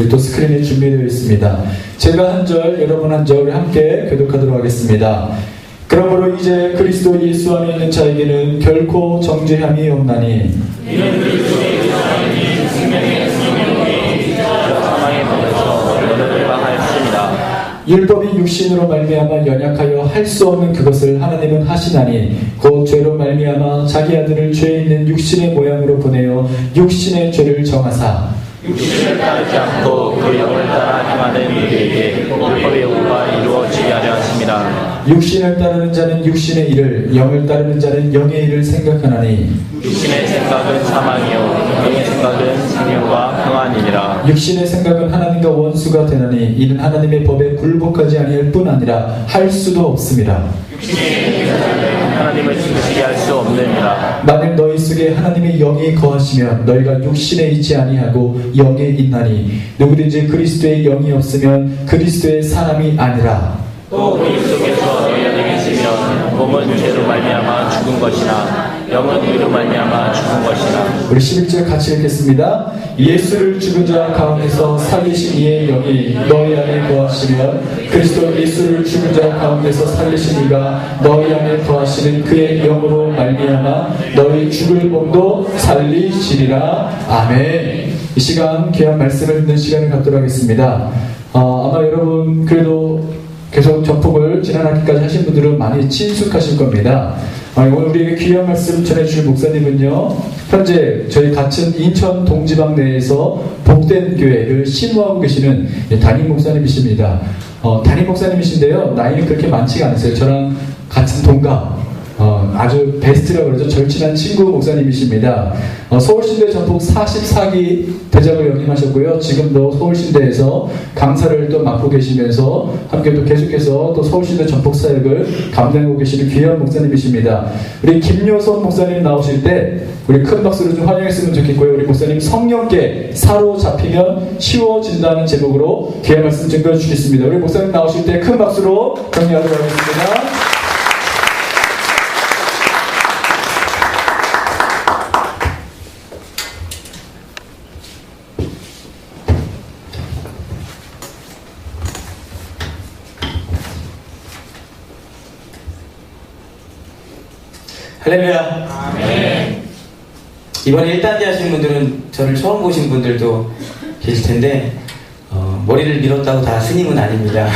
우리 또 스크린에 준비되어 있습니다. 제가 한 절, 여러분 한 절 함께 교독하도록 하겠습니다. 그러므로 이제 그리스도 예수 안에 있는 자에게는 결코 정죄함이 없나니 이는 그리스도의 하나님이 생명의 성령이 사망의 법에서 너를 해방하였습니다. 율법이 육신으로 말미암아 연약하여 할 수 없는 그것을 하나님은 하시나니 곧 죄로 말미암아 자기 아들을 죄 있는 육신의 모양으로 보내어 육신의 죄를 정하사 육신을 따르지 않고 그 영을 따라 행하는 이들에게 율법의 요구가 이루어지게 하려 하십니다. 육신을 따르는 자는 육신의 일을, 영을 따르는 자는 영의 일을 생각하나니 육신의 생각은 사망이요 영의 생각은 생명과 평안이니라. 육신의 생각은 하나님과 원수가 되나니 이는 하나님의 법에 굴복하지 아니할 뿐 아니라 할 수도 없습니다. 육신의 생각은 하나님을 기쁘시게 할 수 없느니라. 만일 너희 속에 하나님의 영이 거하시면 너희가 육신에 있지 아니하고 영에 있나니 누구든지 그리스도의 영이 없으면 그리스도의 사람이 아니라. 또 그리스도 속에서 너희 안에 계시면 몸은 죄로 말미암아 죽은 것이나 영은 의로 말미암아 죽은 것이나. 우리 11절 같이 읽겠습니다. 예수를 죽은 자 가운데서 살리신 이의 영이 너희 안에 거하시면 그리스도 예수를 죽은 자 가운데서 살리신 이가 너희 안에 거하시는 그의 영으로 말미암아 너희 죽을 몸도 살리시리라. 아멘. 이 시간 귀한 말씀을 듣는 시간을 갖도록 하겠습니다. 아마 여러분 그래도 계속 전폭을 지난 학기까지 하신 분들은 많이 친숙하실 겁니다. 오늘 우리에게 귀한 말씀 전해주실 목사님은요, 현재 저희 같은 인천 동지방 내에서 복된 교회를 신무하고 계시는 담임 목사님이십니다. 담임 목사님이신데요, 나이는 그렇게 많지가 않으세요. 저랑 같은 동갑, 아주 베스트라고 그러죠. 절친한 친구 목사님이십니다. 서울신대 전폭 44기 대작을 역임하셨고요. 지금도 서울신대에서 강사를 또 맡고 계시면서 함께 또 계속해서 또 서울신대 전폭 사역을 감당하고 계시는 귀한 목사님이십니다. 우리 김효선 목사님 나오실 때 우리 큰 박수로 좀 환영했으면 좋겠고요. 우리 목사님 성령께 사로잡히면 쉬워진다는 제목으로 귀한 말씀 증거해 주시겠습니다. 우리 목사님 나오실 때 큰 박수로 격려하도록 하겠습니다. 할렐루야. 아멘. 이번에 1단계 하시는 분들은 저를 처음 보신 분들도 계실 텐데 머리를 밀었다고 다 스님은 아닙니다.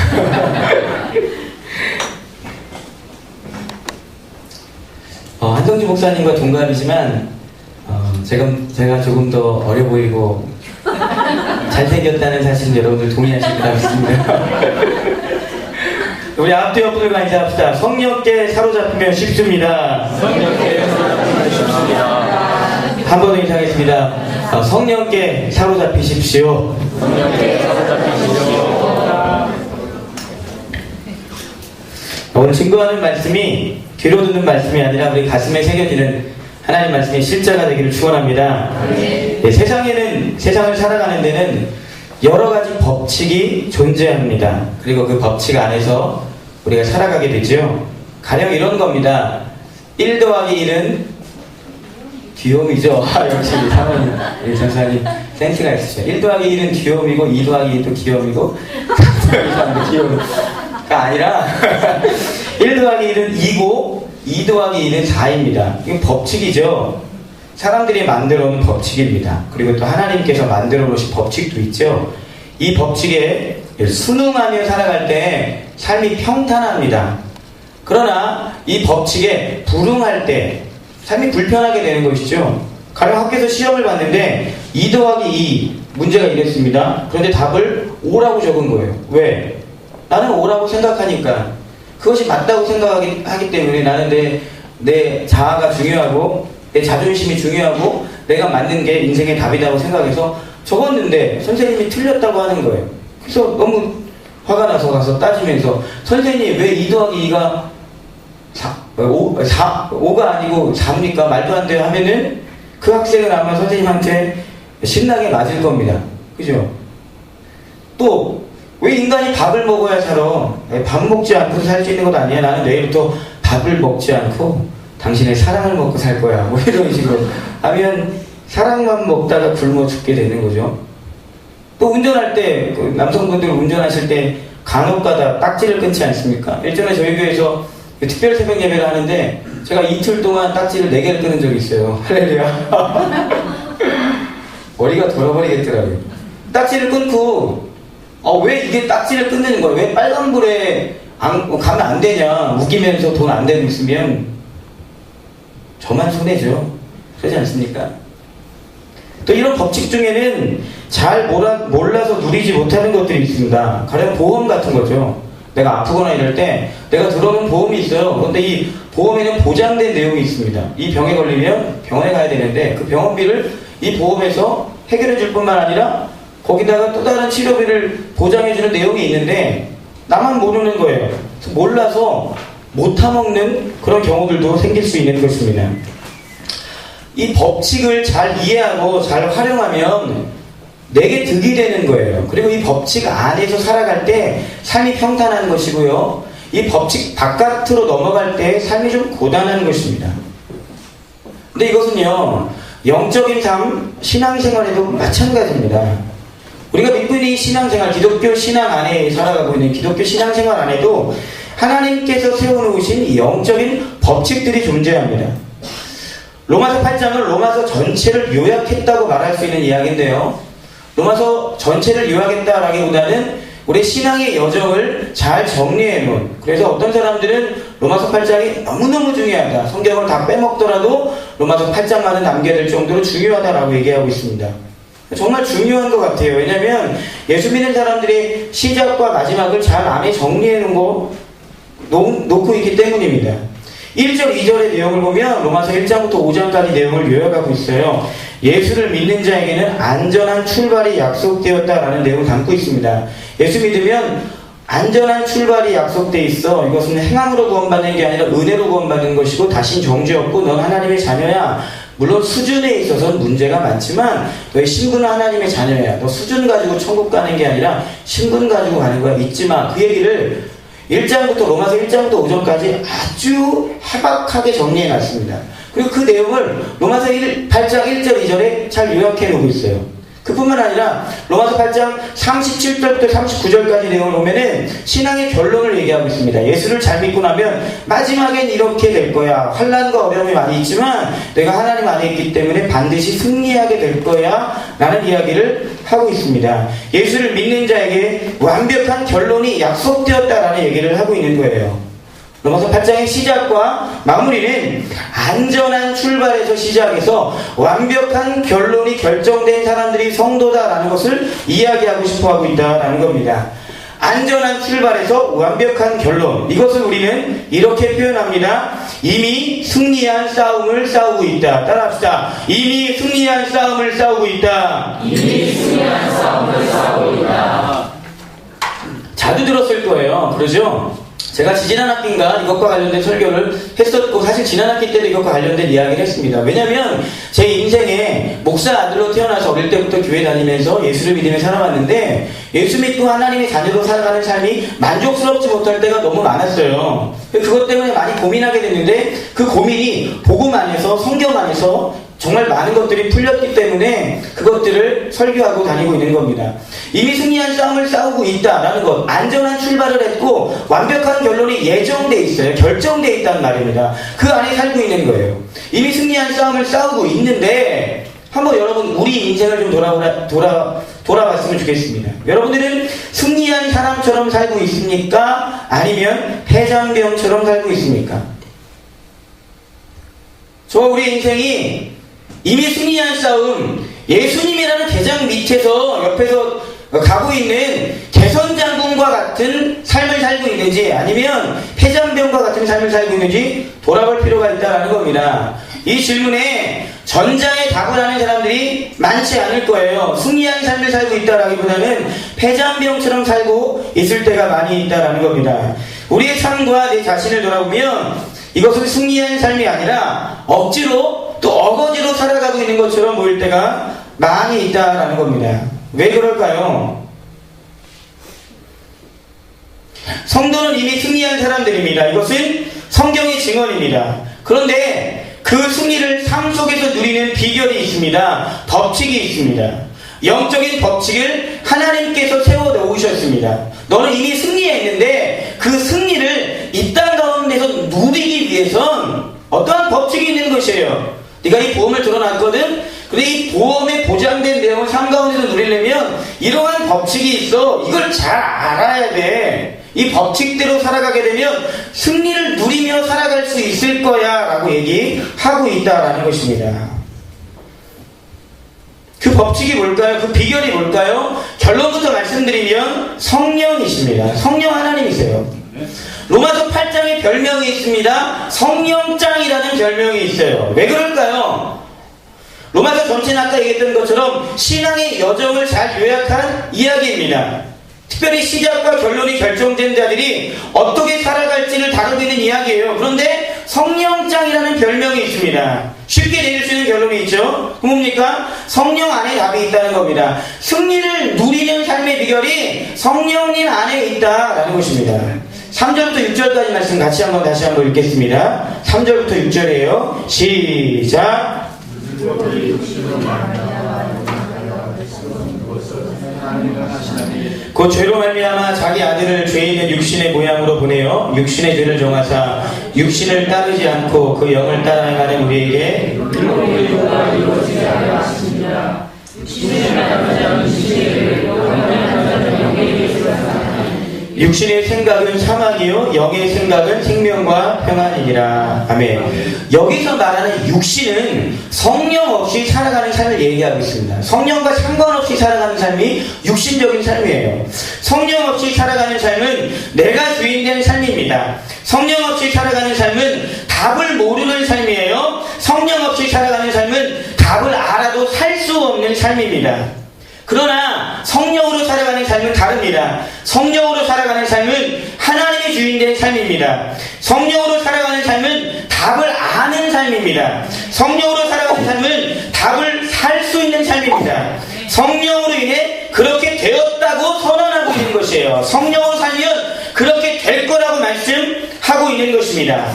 한성주 목사님과 동갑이지만 제가 조금 더 어려 보이고 잘생겼다는 사실은 여러분들 동의하실 거라 믿습니다. 우리 앞뒤 옆분들과 인사합시다. 성령께 사로잡히면 쉽습니다. 성령께 사로잡히면 쉽습니다. 한 번 더 인사하겠습니다. 성령께 사로잡히십시오. 성령께 사로잡히십시오. 오늘 증거하는 말씀이 귀로 듣는 말씀이 아니라 우리 가슴에 새겨지는 하나님 말씀의 실자가 되기를 축원합니다. 네, 세상을 살아가는 데는 여러 가지 법칙이 존재합니다. 그리고 그 법칙 안에서 우리가 살아가게 되죠. 가령 이런 겁니다. 1 더하기 1은 귀요미죠. 역시 사모님, 우리 전사님 센스가 있으시죠. 1 더하기 1은 귀요미고 2 더하기 2도 귀요미고 3 더하기 3도 귀요미가 아니라 1 더하기 1은 2고 2 더하기 2는 4입니다. 이건 법칙이죠. 사람들이 만들어 놓은 법칙입니다. 그리고 또 하나님께서 만들어 놓으신 법칙도 있죠. 이 법칙에 순응하며 살아갈 때 삶이 평탄합니다. 그러나 이 법칙에 불응할 때 삶이 불편하게 되는 것이죠. 가령 학교에서 시험을 봤는데 2 더하기 2 문제가 이랬습니다. 그런데 답을 5라고 적은 거예요. 왜? 나는 5라고 생각하니까. 그것이 맞다고 생각하기 때문에 나는 내 자아가 중요하고 내 자존심이 중요하고 내가 맞는 게 인생의 답이라고 생각해서 적었는데 선생님이 틀렸다고 하는 거예요. 그래서 너무 화가 나서 가서 따지면서 선생님 왜 2 더하기 2가 5가 아니고 4입니까? 말도 안 돼요 하면은 그 학생은 아마 선생님한테 신나게 맞을 겁니다. 그죠? 또 왜 인간이 밥을 먹어야 살아? 밥 먹지 않고 살 수 있는 것 아니야? 나는 내일부터 밥을 먹지 않고 당신의 사랑을 먹고 살 거야. 뭐 이런 식으로 하면 사랑만 먹다가 굶어 죽게 되는 거죠. 또 운전할 때, 그 남성분들 운전하실 때 간혹가다 딱지를 끊지 않습니까? 일전에 저희 교회에서 특별 새벽 예배를 하는데 제가 이틀 동안 딱지를 4개를 끊은 적이 있어요. 할렐루야. 머리가 돌아버리겠더라고요. 딱지를 끊고 왜 이게 딱지를 끊는 거야? 왜 빨간불에 가면 안 되냐? 웃기면서 돈 안 내고 있으면 저만 손해죠. 그렇지 않습니까? 또 이런 법칙 중에는 잘 몰라서 누리지 못하는 것들이 있습니다. 가령 보험 같은 거죠. 내가 아프거나 이럴 때 내가 들어오는 보험이 있어요. 그런데 이 보험에는 보장된 내용이 있습니다. 이 병에 걸리면 병원에 가야 되는데 그 병원비를 이 보험에서 해결해 줄 뿐만 아니라 거기다가 또 다른 치료비를 보장해 주는 내용이 있는데 나만 모르는 거예요. 몰라서 못 타먹는 그런 경우들도 생길 수 있는 것입니다. 이 법칙을 잘 이해하고 잘 활용하면 내게 득이 되는 거예요. 그리고 이 법칙 안에서 살아갈 때 삶이 평탄한 것이고요. 이 법칙 바깥으로 넘어갈 때 삶이 좀 고단한 것입니다. 근데 이것은요, 영적인 삶, 신앙생활에도 마찬가지입니다. 우리가 믿고 있는 이 신앙생활, 기독교 신앙 안에 살아가고 있는 기독교 신앙생활 안에도 하나님께서 세워놓으신 이 영적인 법칙들이 존재합니다. 로마서 8장은 로마서 전체를 요약했다고 말할 수 있는 이야기인데요. 로마서 전체를 요약했다라기보다는 우리 신앙의 여정을 잘 정리해놓은, 그래서 어떤 사람들은 로마서 8장이 너무너무 중요하다, 성경을 다 빼먹더라도 로마서 8장만은 남겨야 될 정도로 중요하다라고 얘기하고 있습니다. 정말 중요한 것 같아요. 왜냐하면 예수 믿는 사람들이 시작과 마지막을 잘 안에 놓고 있기 때문입니다. 1절, 2절의 내용을 보면 로마서 1장부터 5장까지 내용을 요약하고 있어요. 예수를 믿는 자에게는 안전한 출발이 약속되었다라는 내용을 담고 있습니다. 예수 믿으면 안전한 출발이 약속되어 있어. 이것은 행함으로 구원받는 게 아니라 은혜로 구원받는 것이고 다신 정죄 없고 넌 하나님의 자녀야. 물론 수준에 있어서는 문제가 많지만 너의 신분은 하나님의 자녀야. 너 수준 가지고 천국 가는 게 아니라 신분 가지고 가는 거야. 잊지 마. 그 얘기를 1장부터 로마서 1장부터 5장까지 아주 해박하게 정리해놨습니다. 그리고 그 내용을 로마서 8장 1절 2절에 잘 요약해 놓고 있어요. 그뿐만 아니라 로마서 8장 37절부터 39절까지 내용을 보면은 신앙의 결론을 얘기하고 있습니다. 예수를 잘 믿고 나면 마지막엔 이렇게 될 거야. 환난과 어려움이 많이 있지만 내가 하나님 안에 있기 때문에 반드시 승리하게 될 거야 라는 이야기를 하고 있습니다. 예수를 믿는 자에게 완벽한 결론이 약속되었다라는 얘기를 하고 있는 거예요. 로마서 8장의 시작과 마무리는 안전한 출발에서 시작해서 완벽한 결론이 결정된 사람들이 성도다라는 것을 이야기하고 싶어하고 있다라는 겁니다. 안전한 출발에서 완벽한 결론, 이것을 우리는 이렇게 표현합니다. 이미 승리한 싸움을 싸우고 있다. 따라합시다. 이미 승리한 싸움을 싸우고 있다. 이미 승리한 싸움을 싸우고 있다. 자주 들었을 거예요. 그러죠? 제가 지난 학기인가 이것과 관련된 설교를 했었고, 사실 지난 학기 때도 이것과 관련된 이야기를 했습니다. 왜냐면 제 인생에 목사 아들로 태어나서 어릴 때부터 교회 다니면서 예수를 믿으며 살아왔는데 예수 믿고 하나님의 자녀로 살아가는 삶이 만족스럽지 못할 때가 너무 많았어요. 그것 때문에 많이 고민하게 됐는데 그 고민이 복음 안에서, 성경 안에서 정말 많은 것들이 풀렸기 때문에 그것들을 설교하고 다니고 있는 겁니다. 이미 승리한 싸움을 싸우고 있다라는 것, 안전한 출발을 했고 완벽한 결론이 예정돼 있어요. 결정돼 있다는 말입니다. 그 안에 살고 있는 거예요. 이미 승리한 싸움을 싸우고 있는데 한번 여러분 우리 인생을 좀 돌아봤으면 좋겠습니다. 여러분들은 승리한 사람처럼 살고 있습니까? 아니면 패잔병처럼 살고 있습니까? 우리 인생이 이미 승리한 싸움, 예수님이라는 대장 밑에서 옆에서 가고 있는 개선장군과 같은 삶을 살고 있는지, 아니면 패잔병과 같은 삶을 살고 있는지 돌아볼 필요가 있다는 겁니다. 이 질문에 전자에 답을 하는 사람들이 많지 않을 거예요. 승리한 삶을 살고 있다라기보다는 패잔병처럼 살고 있을 때가 많이 있다는 겁니다. 우리의 삶과 내 자신을 돌아보면 이것은 승리한 삶이 아니라 억지로 또 어거지로 살아가고 있는 것처럼 보일 때가 많이 있다라는 겁니다. 왜 그럴까요? 성도는 이미 승리한 사람들입니다. 이것은 성경의 증언입니다. 그런데 그 승리를 삶 속에서 누리는 비결이 있습니다. 법칙이 있습니다. 영적인 법칙을 하나님께서 세워 놓으셨습니다. 너는 이미 승리했는데 그 승리를 이 땅 가운데서 누리기 위해선 어떠한 법칙이 있는 것이에요. 네가 이 보험을 들어놨거든? 근데 이 보험에 보장된 내용을 삶 가운데서 누리려면 이러한 법칙이 있어. 이걸 잘 알아야 돼. 이 법칙대로 살아가게 되면 승리를 누리며 살아갈 수 있을 거야 라고 얘기하고 있다라는 것입니다. 그 법칙이 뭘까요? 그 비결이 뭘까요? 결론부터 말씀드리면 성령이십니다. 성령 하나님이세요. 로마서 8장에 별명이 있습니다. 성령장이라는 별명이 있어요. 왜 그럴까요? 로마서 전체는 아까 얘기했던 것처럼 신앙의 여정을 잘 요약한 이야기입니다. 특별히 시작과 결론이 결정된 자들이 어떻게 살아갈지를 다루고 있는 이야기예요. 그런데 성령장이라는 별명이 있습니다. 쉽게 내릴 수 있는 결론이 있죠. 그 뭡니까? 성령 안에 답이 있다는 겁니다. 승리를 누리는 삶의 비결이 성령님 안에 있다라는 것입니다. 3절부터 6절까지 말씀 같이 다시 한번 읽겠습니다. 3절부터 6절이에요. 시작. 곧 죄로 말미암아 자기 아들을 죄 있는 육신의 모양으로 보내어 육신의 죄를 정하사 육신을 따르지 않고 그 영을 따라 행하는 우리에게 육신의 생각은 사망이요 영의 생각은 생명과 평안이니라. 아멘. 여기서 말하는 육신은 성령 없이 살아가는 삶을 얘기하고 있습니다. 성령과 상관없이 살아가는 삶이 육신적인 삶이에요. 성령 없이 살아가는 삶은 내가 주인된 삶입니다. 성령 없이 살아가는 삶은 답을 모르는 삶이에요. 성령 없이 살아가는 삶은 답을 알아도 살 수 없는 삶입니다. 그러나 성령으로 살아가는 삶은 다릅니다. 성령으로 살아가는 삶은 하나님의 주인된 삶입니다. 성령으로 살아가는 삶은 답을 아는 삶입니다. 성령으로 살아가는 삶은 답을 살 수 있는 삶입니다. 성령으로 인해 그렇게 되었다고 선언하고 있는 것이에요. 성령으로 살면 그렇게 될 거라고 말씀하고 있는 것입니다.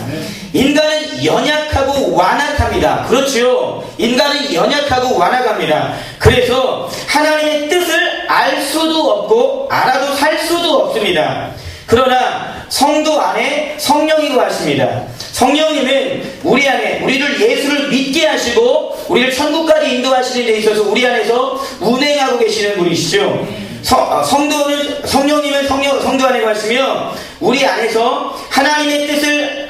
인간은 연약하고 완악합니다. 그렇죠. 인간은 연약하고 완악합니다. 그래서 하나님의 뜻을 알 수도 없고 알아도 살 수도 없습니다. 그러나 성도 안에 성령이 거하십니다. 성령님은 우리 안에 우리를 예수를 믿게 하시고 우리를 천국까지 인도하시는 데 있어서 우리 안에서 운행하고 계시는 분이시죠. 성령님은 성도 안에 거하시며 우리 안에서 하나님의 뜻을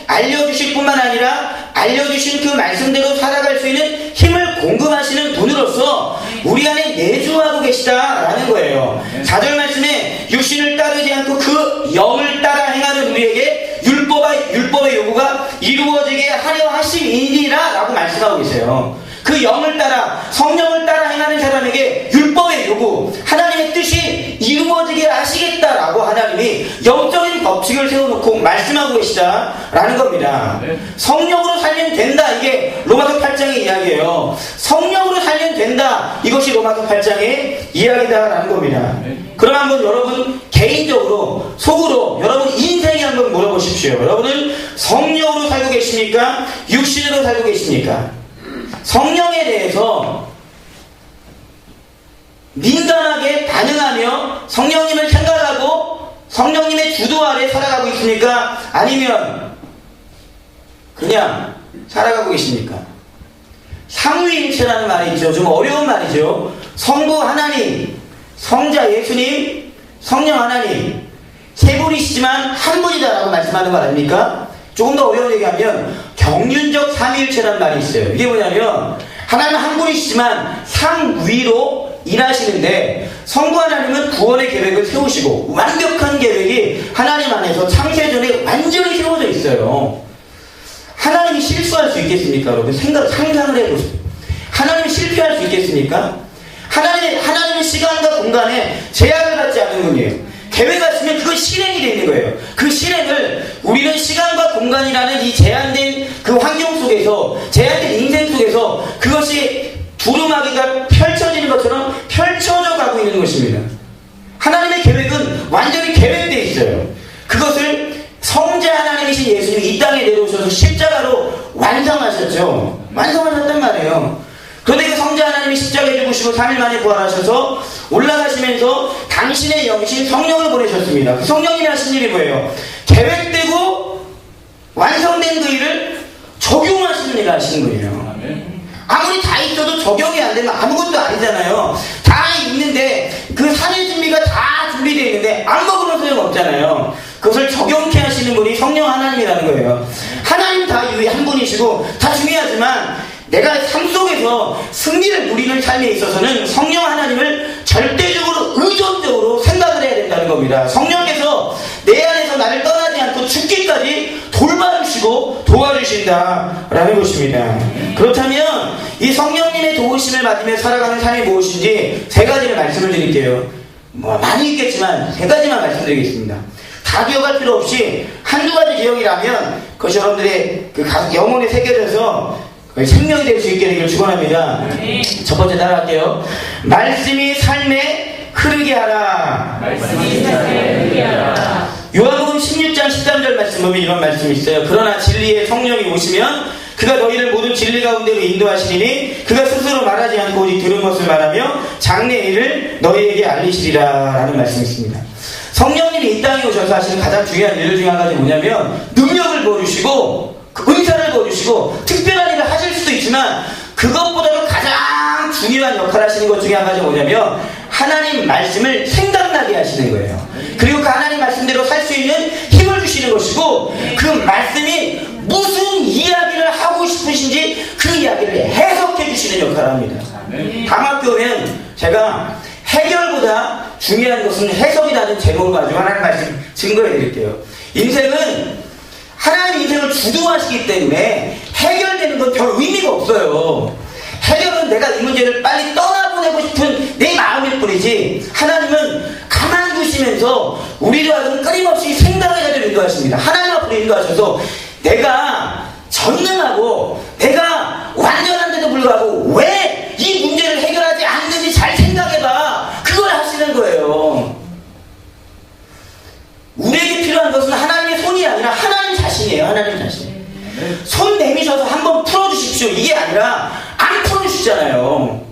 알려주실 뿐만 아니라 알려주신 그 말씀대로 살아갈 수 있는 힘을 공급하시는 분으로서 우리 안에 내주하고 계시다라는 거예요. 4절 말씀에 육신을 따르지 않고 그 영을 따라 행하는 우리에게 율법의 요구가 이루어지게 하려 하심이니라 라고 말씀하고 계세요. 그 영을 따라 성령을 따라 행하는 사람에게 율법의 요구 하나님의 뜻이 이루어지게 하시겠다라고 하나님이 영적인 법칙을 세워놓고 말씀하고 계시다라는 겁니다. 성령으로 살면 된다, 이게 로마서 8장의 이야기예요. 성령으로 살면 된다, 이것이 로마서 8장의 이야기다라는 겁니다. 그럼 한번 여러분 개인적으로 속으로 여러분 인생에 한번 물어보십시오. 여러분은 성령으로 살고 계십니까? 육신으로 살고 계십니까? 성령에 대해서 민감하게 반응하며 성령님을 생각하고 성령님의 주도 아래 살아가고 있습니까? 아니면 그냥 살아가고 계십니까? 삼위일체라는 말이 있죠. 좀 어려운 말이죠. 성부 하나님, 성자 예수님, 성령 하나님 세 분이시지만 한 분이다라고 말씀하는 거 아닙니까? 조금 더 어려운 얘기하면 경륜적 삼위일체라는 말이 있어요. 이게 뭐냐면 하나님은 한 분이시지만 삼위로 일하시는데 성부 하나님은 구원의 계획을 세우시고 완벽한 계획이 하나님 안에서 창세전에 완전히 세워져 있어요. 하나님이 실수할 수 있겠습니까? 여러분 상상을 해보세요. 하나님이 실패할 수 있겠습니까? 하나님은 시간과 공간에 제약을 갖지 않는 분이에요. 계획하시면 그건 실행이 되는 거예요. 그 실행을 우리는 시간과 공간이라는 이 제한된 그 환경 속에서, 제한된 인생 속에서 그것이 두루마기가 펼쳐지는 것처럼 펼쳐져 가고 있는 것입니다. 하나님의 계획은 완전히 계획되어 있어요. 그것을 성자 하나님이신 예수님이 이 땅에 내려오셔서 십자가로 완성하셨죠. 완성하셨단 말이에요. 그런데 그 성자 하나님이 십자가에 죽으시고 3일 만에 부활하셔서 올라가시면서 당신의 영이신 성령을 보내셨습니다. 그 성령님이 하신 일이 뭐예요? 계획되고 완성된 그 일을 적용하시는 일을 하시는 거예요. 아무리 다 있어도 적용이 안 되면 아무것도 아니잖아요. 다 있는데 그 산의 준비가 다 준비되어 있는데 안 먹으면 소용없잖아요. 그것을 적용케 하시는 분이 성령 하나님이라는 거예요. 하나님 다 유일 한 분이시고 다 중요하지만 내가 삶 속에서 승리를 누리는 삶에 있어서는 성령 하나님을 절대적으로 의존적으로 생각을 해야 된다는 겁니다. 성령께서 내 안에서 나를 떠나지 않고 죽기까지 돌봐주시고 도와주신다라는 것입니다. 그렇다면 이 성령님의 도우심을 받으며 살아가는 삶이 무엇인지 세 가지를 말씀을 드릴게요. 뭐 많이 있겠지만 세 가지만 말씀드리겠습니다. 다 기억할 필요 없이 한두 가지 기억이라면 그것이 여러분들의 그 영혼에 새겨져서 생명이 될 수 있게 되기를 축원합니다. 첫 번째 따라갈게요. 말씀이 삶에 흐르게 하라. 요한복음 16장 13절 말씀 보면 이런 말씀이 있어요. 그러나 진리의 성령이 오시면 그가 너희를 모든 진리 가운데로 인도하시리니 그가 스스로 말하지 않고 오직 들은 것을 말하며 장래의 일을 너희에게 알리시리라 라는 말씀이 있습니다. 성령님이 이 땅에 오셔서 하시는 가장 중요한 일 중에 한 가지 뭐냐면 능력을 부어주시고 은사를 부어주시고 특별한 일을 하실 수도 있지만 그것보다도 가장 중요한 역할을 하시는 것 중에 한 가지가 뭐냐면 하나님 말씀을 생각나게 하시는 거예요. 그리고 그 하나님 말씀대로 살 수 있는 힘을 주시는 것이고 그 말씀이 무슨 이야기를 하고 싶으신지 그 이야기를 해석해 주시는 역할을 합니다. 다음학교 오면 제가 해결보다 중요한 것은 해석이라는 제목을 가지고 하나님 말씀 증거해 드릴게요. 인생은 하나님 인생을 주도하시기 때문에 해결되는 건 별 의미가 없어요. 해결은 내가 이 문제를 빨리 떠나보내고 싶은 내 마음일 뿐이지 하나님은 가만히 두시면서 우리를 하여금 끊임없이 생각을 해서 인도하십니다. 하나님 앞으로 인도하셔서 내가 전능하고 내가 완전한데도 불구하고 왜 이 문제를 해결하지 않는지 잘 생각해봐. 그걸 하시는 거예요. 우리에게 필요한 것은 하나님의 손이 아니라 하나님 자신이에요. 하나님 자신. 손 내미셔서 한번 풀어주십시오. 이게 아니라 안 풀어주시잖아요.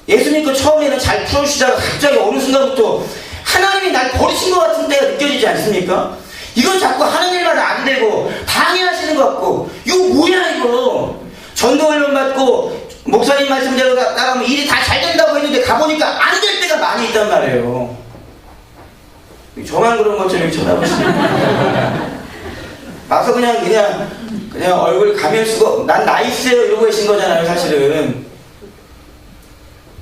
예수 믿고 처음에는 잘 풀어주시다가 갑자기 어느 순간부터 하나님이 날 버리신 것 같은 때가 느껴지지 않습니까? 이건 자꾸 하는 일마다 안 되고 방해하시는 것 같고 이거 뭐야 이거. 전도훈련 받고 목사님 말씀대로 따라가면 일이 다 잘 된다고 했는데 가보니까 안 될 때가 많이 있단 말이에요. 저만 그런 것처럼 쳐다보시니까 와서 그냥 얼굴 가면 쓰고 난 나이스해요 이러고 계신 거잖아요. 사실은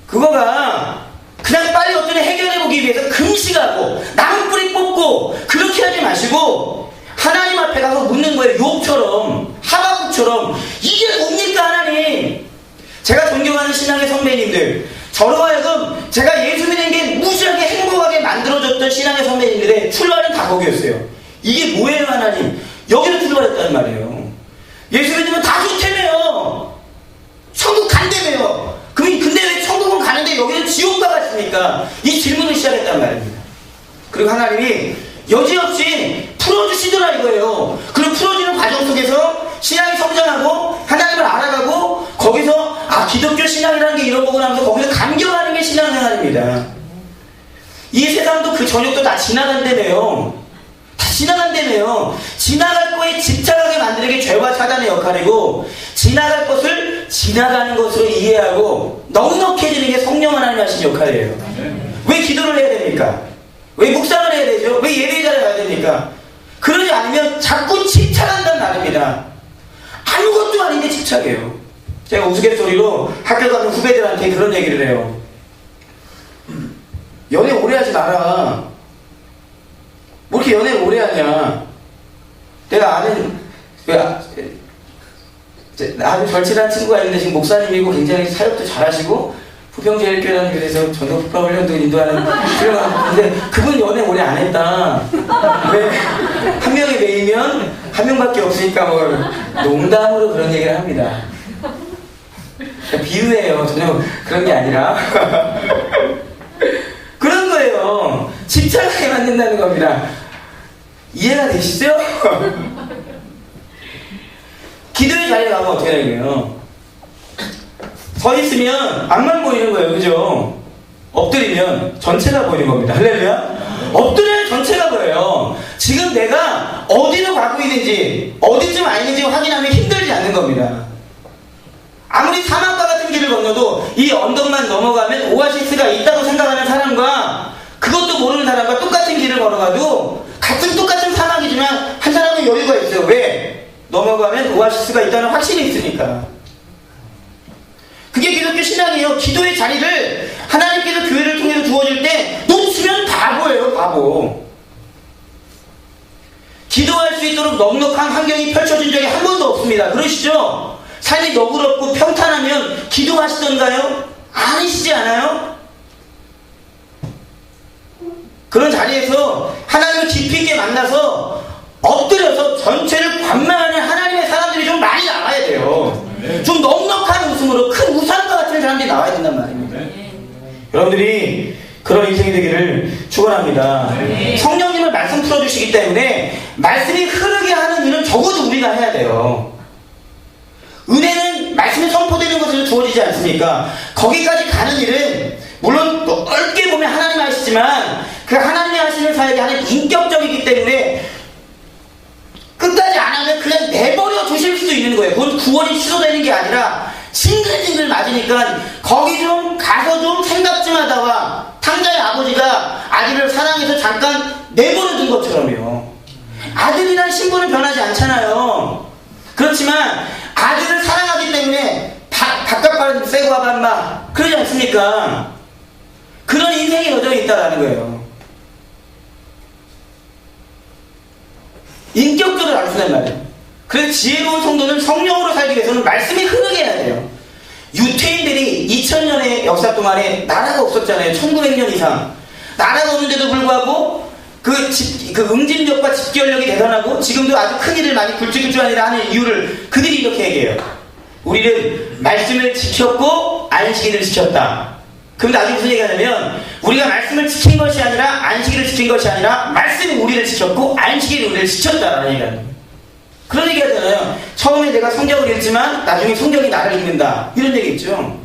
그거가 그냥 빨리 어떤 해결해보기 위해서 금식하고 나무뿌리 뽑고 그렇게 하지 마시고 하나님 앞에 가서 묻는 거예요. 욥처럼 하박국처럼 이게 뭡니까 하나님. 제가 존경하는 신앙의 선배님들 저로 하여금 제가 예수 믿는 게 무지하게 행복하게 만들어졌던 신앙의 선배님들의 출발은 다 거기였어요. 이게 뭐예요 하나님. 여기로 출발했단 말이에요. 예수 믿으면 다 좋다며요. 천국 간다며요. 근데 왜 천국은 가는데 여기는 지옥과 같습니까? 이 질문을 시작했단 말입니다. 그리고 하나님이 여지없이 풀어주시더라 이거예요. 그리고 풀어주는 과정 속에서 신앙이 성장하고 하나님을 알아가고 거기서 기독교 신앙이라는 게 이런 거구나 하면서 거기서 감격하는 게 신앙생활입니다. 이 세상도 그 저녁도 다 지나간다며요. 다 지나간다며요. 지나갈 거에 집착하게 만드는 게 죄와 사단의 역할이고 지나갈 것을 지나가는 것으로 이해하고 넉넉해지는 게 성령 하나님 하신 역할이에요. 왜 기도를 해야 됩니까? 왜 묵상을 해야 되죠? 왜 예배자를 가야 됩니까? 그러지 않으면 자꾸 집착한단 말입니다. 아무것도 아닌데 집착해요. 제가 우스갯소리로 학교 가는 후배들한테 그런 얘기를 해요. 연애 오래 하지 마라. 뭐 이렇게 연애를 오래 하냐. 내가 아는 아주 절친한 친구가 있는데 지금 목사님이고 굉장히 사역도 잘하시고 부평제일교회라는 교회에서 전도 폭파 훈련도 인도하는 근데 그분 연애 오래 안 했다. 왜? 한 명이 매이면 한 명밖에 없으니까 뭐 농담으로 그런 얘기를 합니다. 비유예요. 전혀 그런 게 아니라 그런 거예요. 집착하게 만든다는 겁니다. 이해가 되시죠? 기도의 자리에 가면 어떻게 되냐면 서 있으면 앞만 보이는 거예요. 그죠? 엎드리면 전체가 보이는 겁니다. 할렐루야? 엎드리면 전체가 보여요. 지금 내가 어디로 가고 있는지, 어디쯤 와 있는지 확인하면 힘들지 않는 겁니다. 아무리 사막과 같은 길을 건너도 이 언덕만 넘어가면 오아시스가 있다고 생각하는 사람과 그것도 모르는 사람과 똑같은 길을 걸어가도 똑같은 사막이지만 한 사람은 여유가 있어요. 왜? 넘어가면 오아시스가 있다는 확신이 있으니까. 그게 기독교 신앙이에요. 기도의 자리를 하나님께서 교회를 통해서 주어질 때 놓치면 바보예요. 바보. 기도할 수 있도록 넉넉한 환경이 펼쳐진 적이 한 번도 없습니다. 그러시죠? 삶이 너그럽고 평탄하면 기도하시던가요? 아니시지 않아요? 그런 자리에서 하나님을 깊이 있게 만나서 엎드려서 전체를 관망하는 하나님의 사람들이 좀 많이 나와야 돼요. 좀 넉넉한 웃음으로 큰 우산과 같은 사람들이 나와야 된단 말입니다. 여러분들이 그런 인생이 되기를 축원합니다. 성령님을 말씀 풀어주시기 때문에 말씀이 흐르게 하는 일은 적어도 우리가 해야 돼요. 은혜는 말씀이 선포되는 것으로 주어지지 않습니까? 거기까지 가는 일은 물론 넓게 보면 하나님 하시지만 그 하나님이 하시는 사역이 하나님 인격적이기 때문에 끝까지 안 하면 그냥 내버려 두실 수도 있는 거예요. 그건 구원이 취소되는 게 아니라 징글징글 맞으니까 거기 좀 가서 좀 생각 좀 하다가 탕자의 아버지가 아들을 사랑해서 잠깐 내버려 둔 것처럼요. 아들이란 신분은 변하지 않잖아요. 그렇지만 아들을 사랑하기 때문에 바깥바람 쐬고 와봐 인마 그러지 않습니까? 그런 인생의 여정이 있다라는 거예요. 인격적으로 안 쓴단 말이에요. 그래서 지혜로운 성도는 성령으로 살기 위해서는 말씀이 흐르게 해야 돼요. 유태인들이 2000년의 역사 동안에 나라가 없었잖아요. 1900년 이상. 나라가 없는데도 불구하고 그 응집력과 집결력이 대단하고 지금도 아주 큰 일을 많이 굴직굴직하는 하는 이유를 그들이 이렇게 얘기해요. 우리는 말씀을 지켰고 안식일을 지켰다. 그럼 나중에 무슨 얘기하냐면 우리가 말씀을 지킨 것이 아니라 안식일을 지킨 것이 아니라 말씀이 우리를 지켰고 안식일이 우리를 지켰다라는 얘기하는 거예요. 그런 얘기 하잖아요. 처음에 내가 성경을 읽지만 나중에 성경이 나를 읽는다. 이런 얘기 있죠.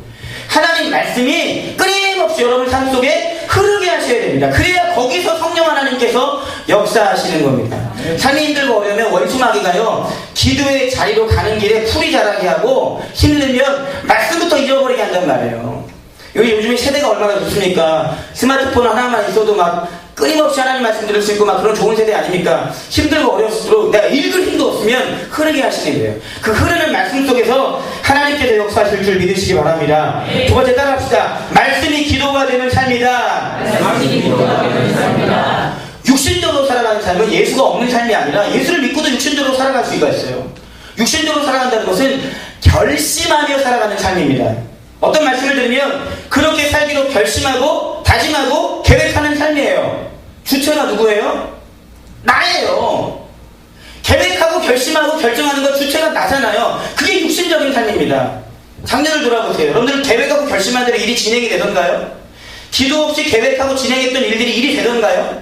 하나님 말씀이 끊임없이 여러분 삶 속에 흐르게 하셔야 됩니다. 그래야 거기서 성령 하나님께서 역사하시는 겁니다. 삶이 힘들고 어려우면 원수마귀가요 기도의 자리로 가는 길에 풀이 자라게 하고 힘들면 말씀부터 잊어버리게 한단 말이에요. 여기 요즘에 세대가 얼마나 좋습니까? 스마트폰 하나만 있어도 막 끊임없이 하나님 말씀 들을 수 있고 막 그런 좋은 세대 아닙니까? 힘들고 어려울수록 내가 읽을 힘도 없으면 흐르게 하시는 거예요. 그 흐르는 말씀 속에서 하나님께서 역사하실 줄 믿으시기 바랍니다. 두 번째 따라합시다. 말씀이 기도가 되는 삶이다. 육신적으로 살아가는 삶은 예수가 없는 삶이 아니라 예수를 믿고도 육신적으로 살아갈 수가 있어요. 육신적으로 살아간다는 것은 결심하며 살아가는 삶입니다. 어떤 말씀을 들으면 그렇게 살기로 결심하고 다짐하고 계획하는 삶이에요. 주체가 누구예요? 나예요. 계획하고 결심하고 결정하는 건 주체가 나잖아요. 그게 육신적인 삶입니다. 작년을 돌아보세요. 여러분들 계획하고 결심한 대로 일이 진행이 되던가요? 기도 없이 계획하고 진행했던 일들이 일이 되던가요?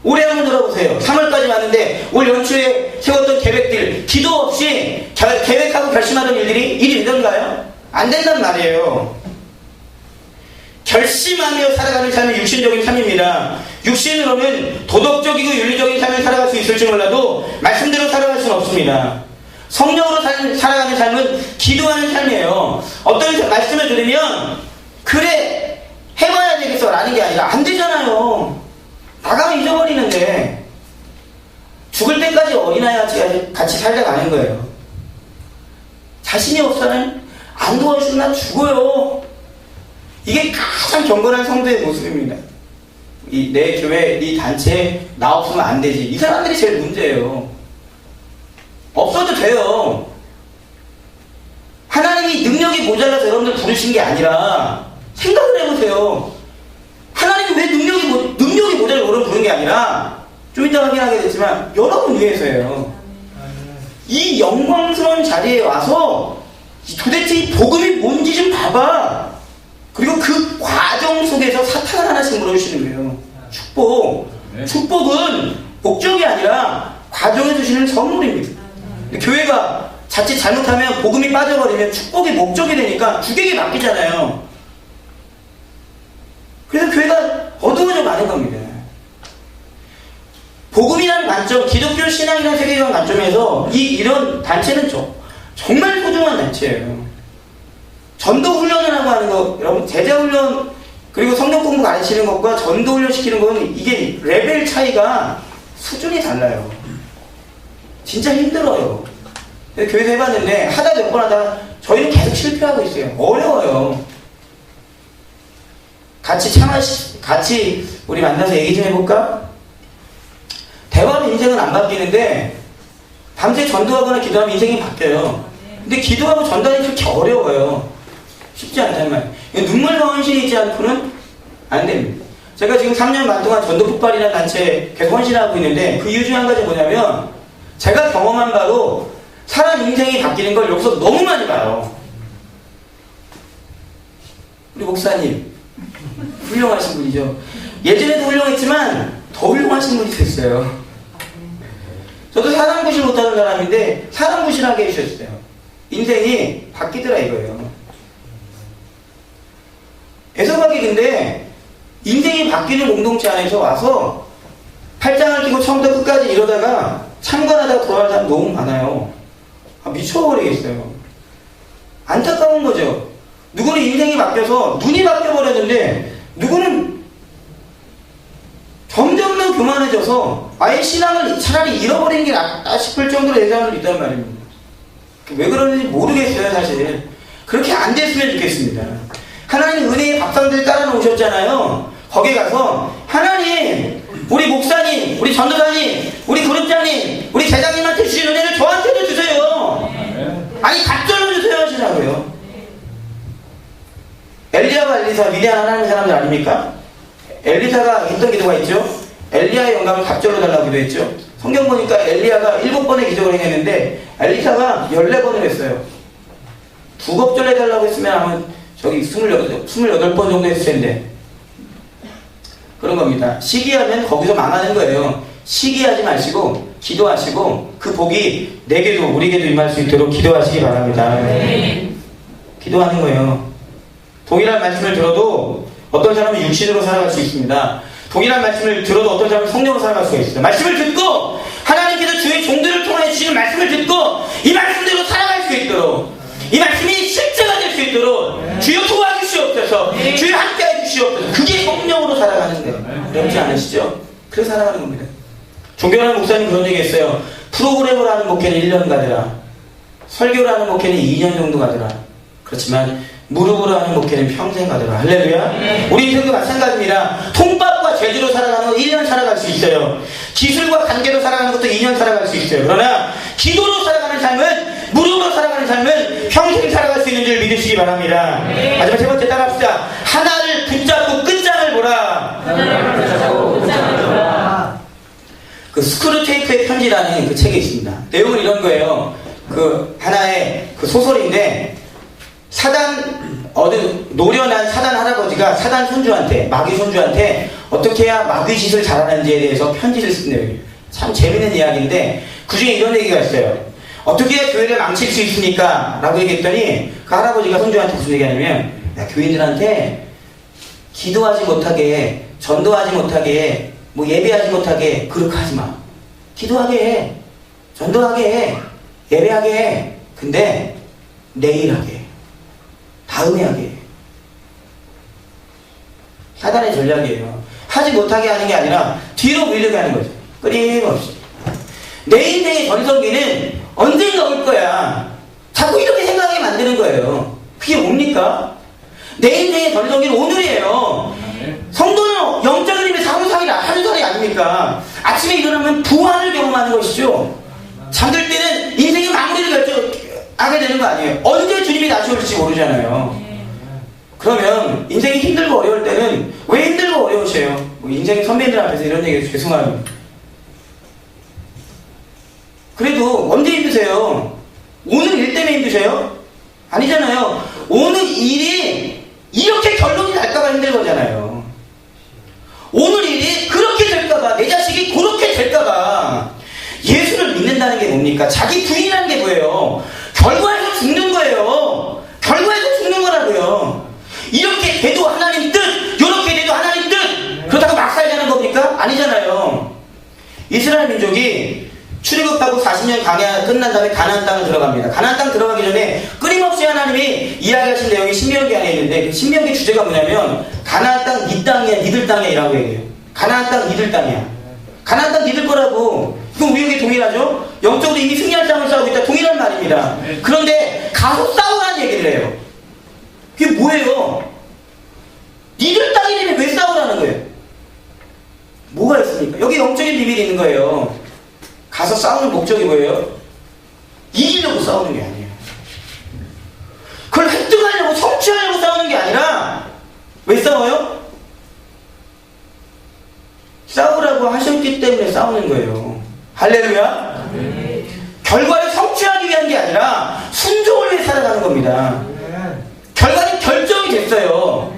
올해 한번 돌아보세요. 3월까지 왔는데 올 연초에 세웠던 계획들 기도 없이 계획하고 결심하던 일들이 일이 되던가요? 안 된단 말이에요. 결심하며 살아가는 삶이 육신적인 삶입니다. 육신으로는 도덕적이고 윤리적인 삶을 살아갈 수 있을지 몰라도 말씀대로 살아갈 수는 없습니다. 성령으로 살아가는 삶은 기도하는 삶이에요. 어떤 말씀을 들으면 그래 해봐야 되겠어 라는 게 아니라 안 되잖아요. 나가면 잊어버리는데 죽을 때까지 어린아이와 같이 살다 가는 거예요. 자신이 없으면 안 도와주면 나 죽어요. 이게 가장 경건한 성도의 모습입니다. 내 교회, 네 단체 나 없으면 안 되지. 이 사람들이 제일 문제예요. 없어도 돼요. 하나님이 능력이 모자라서 여러분들 부르신 게 아니라 생각을 해보세요. 하나님이 왜 능력이 모자라서 여러분 부른 게 아니라 좀 이따 확인하게 됐지만 여러분 위해서예요. 이 영광스러운 자리에 와서 도대체 이 복음이 뭔지 좀 봐봐. 그리고 그 과정 속에서 사탄을 하나씩 물어주시는 거예요. 축복은 목적이 아니라 과정에 주시는 선물입니다. 교회가 자칫 잘못하면 복음이 빠져버리면 축복이 목적이 되니까 주객이 바뀌잖아요. 그래서 교회가 어두워져 가는 겁니다. 복음이라는 관점, 기독교 신앙이라는 세계관 관점에서 이런 단체는 정말 소중한 단체예요. 전도 훈련을 하고 하는 거, 여러분 제자 훈련 그리고 성경 공부 가르치는 것과 전도 훈련 시키는 거는 이게 레벨 차이가 수준이 달라요. 진짜 힘들어요. 교회에서 해봤는데 하다 몇 번 하다가 저희는 계속 실패하고 있어요. 어려워요. 같이 우리 만나서 얘기 좀 해볼까? 대화로 인생은 안 바뀌는데 밤새 전도하거나 기도하면 인생이 바뀌어요. 근데 기도하고 전도하기 그렇게 어려워요. 쉽지 않단 말이에요. 눈물과 헌신이 있지 않고는 안 됩니다. 제가 지금 3년 반 동안 전도 폭발이라는 단체에 계속 헌신하고 있는데 그 이유 중에 한 가지 뭐냐면 제가 경험한 바로 사람 인생이 바뀌는 걸 여기서 너무 많이 봐요. 우리 목사님 훌륭하신 분이죠. 예전에도 훌륭했지만 더 훌륭하신 분이 됐어요. 저도 사람 구실 못하는 사람인데 사람 구실하게 해주셨어요. 인생이 바뀌더라 이거예요. 애석하게 근데 인생이 바뀌는 공동체 안에서 와서 팔짱을 끼고 처음부터 끝까지 이러다가 참관하다가 돌아가는 사람 너무 많아요. 미쳐버리겠어요. 안타까운 거죠. 누구는 인생이 바뀌어서 눈이 바뀌어버렸는데 누구는 점점 더 교만해져서 아예 신앙을 차라리 잃어버리는 게 낫다 싶을 정도로 내 사람도 있단 말입니다. 왜 그러는지 모르겠어요 사실. 그렇게 안 됐으면 좋겠습니다. 하나님 은혜의 밥상들 깔아놓으셨잖아요. 거기 가서 하나님 우리 목사님, 우리 전도사님, 우리 그룹장님, 우리 제장님한테 주신 은혜를 저한테도 주세요. 아니 갑절로 주세요 하시라고요. 엘리야와 엘리사 위대한 하나님의 사람들 아닙니까? 엘리사가 했던 기도가 있죠. 엘리야의 영감을 갑절로 달라고 기도했죠. 성경 보니까 엘리야가 7번의 기적을 행했는데 엘리사가 14번을 했어요. 2겁절 해달라고 했으면 아마 저기 28번 정도 했을 텐데 그런 겁니다. 시기하면 거기서 망하는 거예요. 시기하지 마시고 기도하시고 그 복이 내게도 우리에게도 임할 수 있도록 기도하시기 바랍니다. 기도하는 거예요. 동일한 말씀을 들어도 어떤 사람은 육신으로 살아갈 수 있습니다. 동일한 말씀을 들어도 어떤 사람은 성령으로 살아갈 수가 있습니다. 말씀을 듣고 하나님께서 주의 종들을 통해 주시는 말씀을 듣고 이 말씀대로 살아갈 수 있도록 이 말씀이 실제가 될 수 있도록 주여 도와주시옵소서. 주여 함께해 주시옵소서. 그게 성령으로 살아가는 거예요. 어렵지 않으시죠? 그래서 살아가는 겁니다. 존경하는 목사님 그런 얘기 했어요. 프로그램을 하는 목회는 1년 가더라. 설교를 하는 목회는 2년 정도 가더라. 그렇지만 무릎으로 하는 목회는 평생 가더라. 할렐루야. 우리 인생도 마찬가지입니다. 통밥과 제주로 살아가는 건 1년 살아갈 수 있어요. 기술과 관계로 살아가는 것도 2년 살아갈 수 있어요. 그러나 기도로 살아가는 삶은, 무릎으로 살아가는 삶은 평생 살아갈 수 있는 줄 믿으시기 바랍니다. 마지막 세 번째 따라합시다. 하나를 붙잡고 끝장을 보라. 그 스크루테이프의 편지라는 그 책이 있습니다. 내용은 이런 거예요. 그 하나의 그 소설인데 노련한 사단 할아버지가 사단 손주한테, 마귀 손주한테 어떻게 해야 마귀짓을 잘하는지에 대해서 편지를 쓴 내용이에요. 참 재밌는 이야기인데 그 중에 이런 얘기가 있어요. 어떻게 해야 교회를 망칠 수 있습니까? 라고 얘기했더니 그 할아버지가 손주한테 무슨 얘기하냐면 야, 교인들한테 기도하지 못하게, 전도하지 못하게, 뭐 예배하지 못하게 그렇게 하지 마. 기도하게 해, 전도하게 해, 예배하게 해. 근데 내일 하게 해. 다음에 하게 해. 사단의 전략이에요. 하지 못하게 하는 게 아니라 뒤로 밀려게 하는 거죠. 끊임없이. 내 인생의 전성기는 언젠가 올 거야. 자꾸 이렇게 생각하게 만드는 거예요. 그게 뭡니까? 내 인생의 전성기는 오늘이에요. 성도는 영적인 힘의 사무상이라 하는 소리 아닙니까? 아침에 일어나면 부활을 경험하는 것이죠. 잠들 때는 인생의 마무리를 결정하게 되는 거 아니에요. 언제 주님이 다시 올지 모르잖아요. 그러면 인생이 힘들고 어려울 때는 왜 힘들고 어려우세요? 뭐 인생 선배들 앞에서 이런 얘기 해서 죄송합니다. 그래도 언제 힘드세요? 오늘 일 때문에 힘드세요? 아니잖아요. 오늘 일이 이렇게 결론이 날까봐 힘든 거잖아요. 오늘 일이 그렇게 될까봐, 내 자식이 그렇게 될까봐. 예수를 믿는다는 게 뭡니까? 자기 부인이라는 게 뭐예요? 이스라엘 민족이 출애굽하고 40년 광야 끝난 다음에 가나안 땅을 들어갑니다. 가나안 땅 들어가기 전에 끊임없이 하나님이 이야기하신 내용이 신명기 안에 있는데 그 신명기 주제가 뭐냐면 가나안 땅 네 땅이야 니들 땅이야 이라고 얘기해요. 가나안 땅 니들 땅이야. 가나안 땅 니들 거라고. 그럼 우리 여기 동일하죠? 영적으로 이미 승리한 땅을 싸우고 있다. 동일한 말입니다. 그런데 가서 싸우라는 얘기를 해요. 그게 뭐예요? 니들 땅이라면 왜 싸우라는 거예요? 뭐가 있습니까? 여기 영적인 비밀이 있는 거예요. 가서 싸우는 목적이 뭐예요? 이기려고 싸우는 게 아니에요. 그걸 획득하려고 성취하려고 싸우는 게 아니라 왜 싸워요? 싸우라고 하셨기 때문에 싸우는 거예요. 할렐루야. 결과를 성취하기 위한 게 아니라 순종을 위해 살아가는 겁니다. 결과는 결정이 됐어요.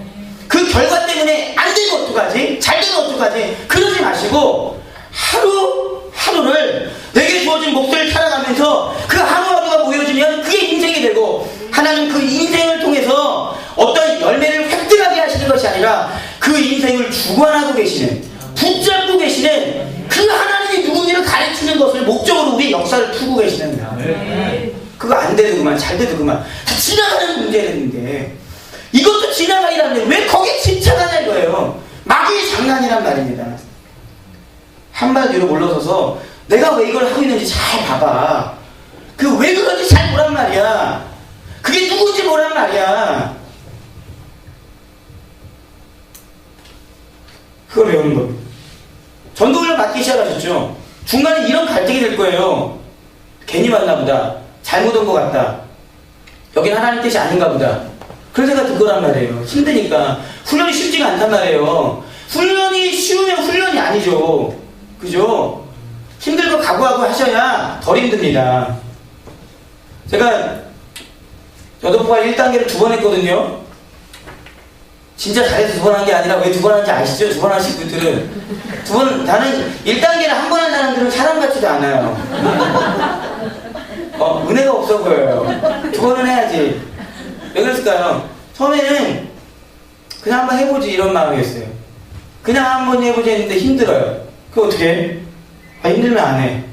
그 결과 때문에 안 되면 어떡하지? 잘 되면 어떡하지? 그러지 마시고 하루를 내게 주어진 목표를 살아가면서 그 하루하루가 모여지면 그게 인생이 되고 하나님 그 인생을 통해서 어떤 열매를 획득하게 하시는 것이 아니라 그 인생을 주관하고 계시는 붙잡고 계시는 그 하나님이 누군지를 가르치는 것을 목적으로 우리 역사를 풀고 계시는 거야. 그거 안 돼도 그만 잘 돼도 그만 다 지나가는 문제였는데 이것도 지나가기라는데 왜 거기에 집착하냐 이거예요. 마귀의 장난이란 말입니다. 한마디로 물러서서 내가 왜 이걸 하고 있는지 잘 봐봐. 그 왜 그런지 잘 보란 말이야. 그게 누군지 보란 말이야. 그걸 배우는 겁니다. 전도훈련 받기 시작하셨죠. 중간에 이런 갈등이 될 거예요. 괜히 왔나 보다. 잘못 온 것 같다. 여긴 하나님 뜻이 아닌가 보다. 그런 생각 들 거란 말이에요. 힘드니까. 훈련이 쉽지가 않단 말이에요. 훈련이 쉬우면 훈련이 아니죠. 그죠? 힘들고 각오하고 하셔야 덜 힘듭니다. 제가 여도포가 1단계를 2번 했거든요. 진짜 잘해서 2번 한 게 아니라 왜 2번 하는지 아시죠? 2번 하신 분들은. 나는 1단계를 한 번 한 사람들은 사람 같지도 않아요. 은혜가 없어 보여요. 2번은 해야지. 왜 그랬을까요? 처음에는 그냥 한번 해보지 이런 마음이었어요. 그냥 한번 해보지 했는데 힘들어요. 그거 어떻게 해? 힘들면 안 해.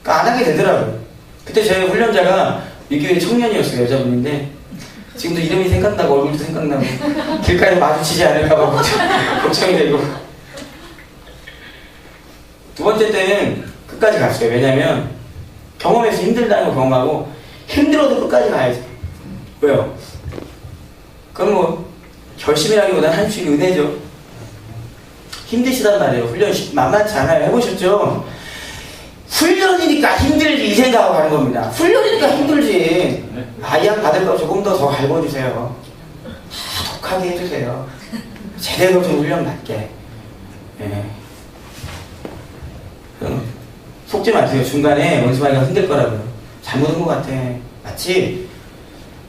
그러니까 안 하게 되더라고요. 그때 저희 훈련자가 미교회 청년이었어요. 여자분인데 지금도 이름이 생각나고 얼굴도 생각나고 길가에 마주치지 않을까봐 걱정이 되고. 2번째 때는 끝까지 갔어요. 왜냐면 경험해서 힘들다는 걸 경험하고 힘들어도 끝까지 가야지. 왜요? 그건 뭐 결심이라기보다는 한 주의 은혜죠. 힘드시단 말이에요. 훈련 만만치 않아요. 해보셨죠? 훈련이니까 힘들지 이 생각하고 가는 겁니다. 훈련이니까 힘들지. 아이양 받을 거 조금 더 갈궈주세요. 다 독하게 해주세요. 제대로 좀 훈련 받게. 네. 속지 마세요. 중간에 원수마이가 힘들 거라고요. 잘못한 것 같아. 마치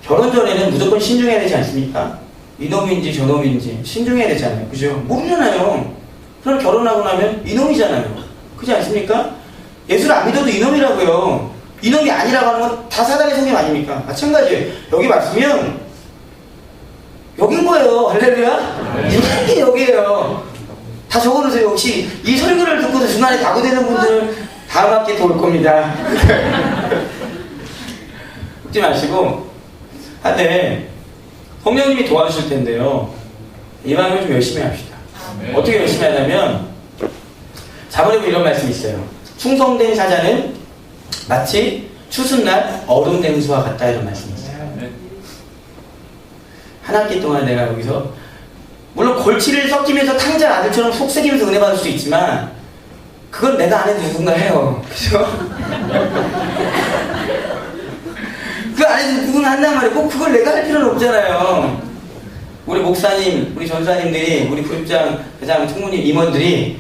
결혼 전에는 무조건 신중해야 되지 않습니까? 이놈인지 저놈인지 신중해야 되잖아요. 그죠? 모르잖아요. 그럼 결혼하고 나면 이놈이잖아요. 그렇지 않습니까? 예수를 안 믿어도 이놈이라고요. 이놈이 아니라고 하는 건 다 사단의 성님 아닙니까? 마찬가지예요. 여기 맞으면 여긴 거예요. 할렐루야? 이게 여기에요. 다 적어놓으세요. 혹시 이 설교를 듣고도 중간에 다구되는 분들 다음 학기에 또 올 겁니다. 웃지 마시고 한데 성령님이 도와주실 텐데요. 이 마음을 좀 열심히 합시다. 어떻게 열심히 하냐면 자문에 보면 이런 말씀이 있어요. 충성된 사자는 마치 추수날 얼음 냉수와 같다 이런 말씀이 있어요. 한 학기 동안 내가 여기서 물론 골치를 섞이면서 탕자 아들처럼 속삭이면서 은혜 받을 수 있지만 그건 내가 안 해도 누군가 해요. 그죠? 그 안에서 누군가 한단 말이에요. 꼭 그걸 내가 할 필요는 없잖아요. 우리 목사님, 우리 전사님들이, 우리 부립장, 회장, 총무님, 임원들이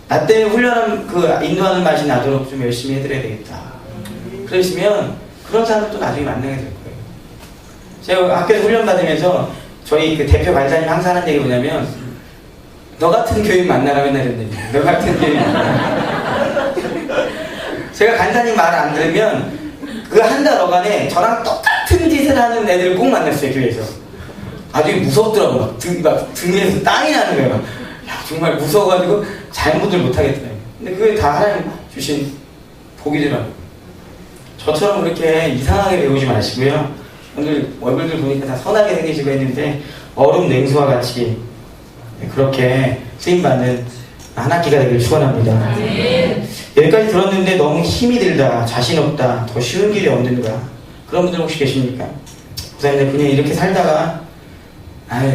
나 때문에 훈련한 그 인도하는 맛이 나도록 좀 열심히 해드려야 되겠다. 그러시면 그런 사람 또 나중에 만나게 될 거예요. 제가 학교에서 훈련 받으면서 저희 그 대표 관사님 항상 하는 얘기 뭐냐면 너 같은 교인 만나라 맨날 이런 얘기. 너 같은 교인 만나라. 제가 간사님 말 안 들으면 그 한 달 어간에 저랑 똑같은 짓을 하는 애들을 꼭 만났어요. 교회에서. 아주 무섭더라고. 막 등 위에서 땀이 나는 거예요. 야, 정말 무서워가지고 잘못을 못하겠더라고요. 근데 그게 다 하나님 주신 복이더라고요. 저처럼 그렇게 이상하게 배우지 마시고요. 오늘 얼굴들 보니까 다 선하게 생기시고 했는데 얼음 냉수와 같이 그렇게 쓰임받는 한 학기가 되길 축원합니다. 여기까지 들었는데 너무 힘이 들다, 자신 없다, 더 쉬운 길이 없는가, 그런 분들 혹시 계십니까? 목사님들 그냥 이렇게 살다가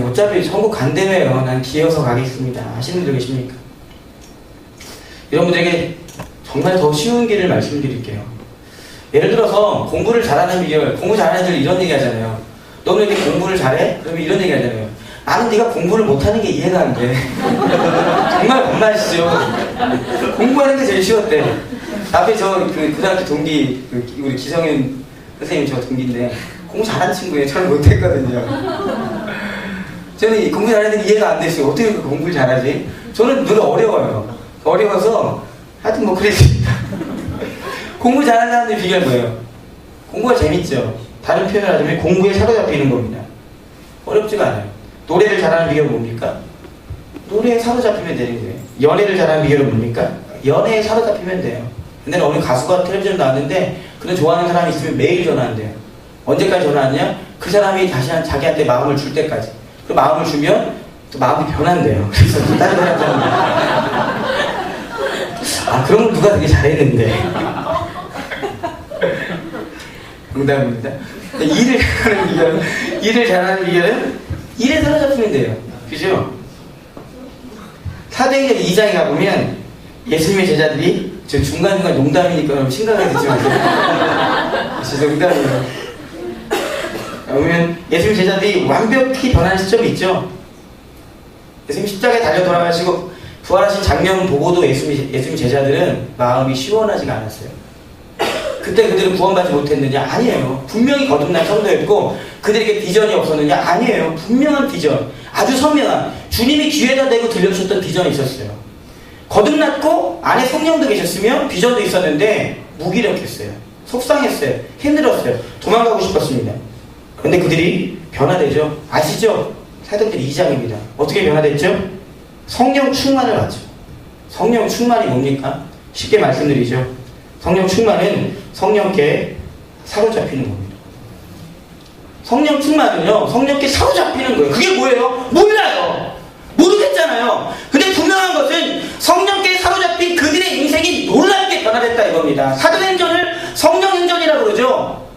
어차피 천국 간대매요, 난 기어서 가겠습니다 하시는 분들 계십니까? 이런 분들에게 정말 더 쉬운 길을 말씀드릴게요. 예를 들어서 공부를 잘하는 비결, 공부 잘하는 애들 이런 얘기 하잖아요. 너는 이렇게 공부를 잘해? 그러면 이런 얘기 하잖아요. 나는 네가 공부를 못하는 게 이해가 안 돼. 정말 겁나시죠? 공부하는 게 제일 쉬웠대. 앞에 저 고등학교 동기, 우리 기성윤 선생님 저 동기인데 공부 잘하는 친구예요. 저는 못했거든요. 저는 공부 잘하는 게 이해가 안 됐어요. 어떻게 공부를 잘하지? 저는 늘 어려워요. 어려워서 하여튼 뭐 그랬습니다. 공부 잘하는 사람들 비결 뭐예요? 공부가 재밌죠. 다른 표현을 하자면 공부에 사로잡히는 겁니다. 어렵지가 않아요. 노래를 잘하는 비결은 뭡니까? 노래에 사로잡히면 되는 거예요. 연애를 잘하는 비결은 뭡니까? 연애에 사로잡히면 돼요. 근데 어느 가수가 텔레비전 나왔는데 그는 좋아하는 사람이 있으면 매일 전화한대요. 언제까지 전화하냐? 그 사람이 다시 자기한테 마음을 줄 때까지. 그 마음을 주면 또 마음이 변한대요. 그래서 또 다른 사람 전화합니다. 그런 걸 누가 되게 잘했는데. 농담입니다. 일을 잘하는 비결은 일에 사로잡히면 돼요. 그죠? 사도행전 2장에 가보면 예수님의 제자들이 저 중간중간 농담이니까 너무 심각하게 듣지 마세요. 진짜 농담이에요. 보면 예수님 제자들이 완벽히 변하는 시점이 있죠. 예수님 십자가에 달려 돌아가시고 부활하신 장면 보고도 예수님 제자들은 마음이 시원하지가 않았어요. 그때 그들은 구원받지 못했느냐? 아니에요. 분명히 거듭난 성도였고 그들에게 비전이 없었느냐? 아니에요. 분명한 비전, 아주 선명한, 주님이 귀에다 대고 들려주셨던 비전이 있었어요. 거듭났고 안에 성령도 계셨으며 비전도 있었는데 무기력했어요. 속상했어요. 힘들었어요. 도망가고 싶었습니다. 그런데 그들이 변화되죠. 아시죠? 사도행전 2장입니다. 어떻게 변화됐죠? 성령 충만을 받죠. 성령 충만이 뭡니까? 쉽게 말씀드리죠. 성령 충만은 성령께 사로잡히는 겁니다. 성령 충만은요, 성령께 사로잡히는 거예요. 그게 뭐예요? 몰라요. 모르겠잖아요. 근데 분명한 것은 성령께 사로잡힌 그들의 인생이 놀랍게 변화됐다 이겁니다. 사도행전을 성령행전이라고 그러죠.